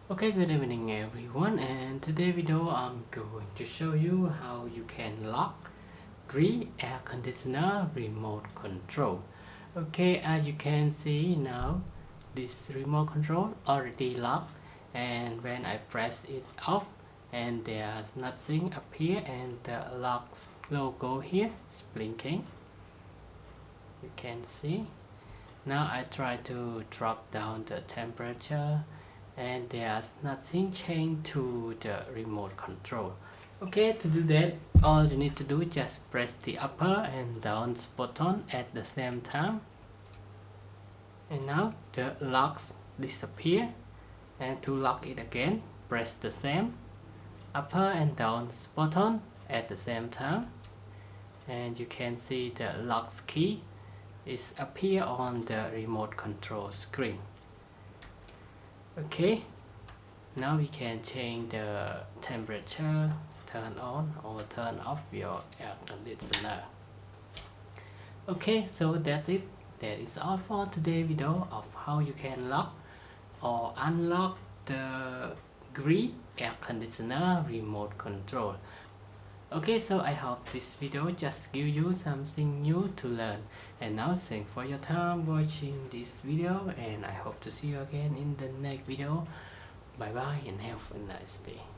Okay, good evening everyone, and today video I'm going to show you how you can lock GREE air conditioner remote control. Okay, as you can see now, this remote control already locked, and when I press it off and there's nothing appear and the lock logo here is blinking. You can see. Now I try to drop down the temperature and there's nothing changed to the remote control. Okay, to do that, all you need to do is just press the upper and down button at the same time. And now the locks disappear, and to lock it again, press the same upper and down button at the same time. And you can see the locks key is appear on the remote control screen. Okay, now we can change the temperature, turn on or turn off your air conditioner. Okay, so that's it. That is all for today's video of how you can lock or unlock the GREE air conditioner remote control. Okay, so I hope this video just give you something new to learn. And now thanks for your time watching this video, and I hope to see you again in the next video. Bye bye and have a nice day.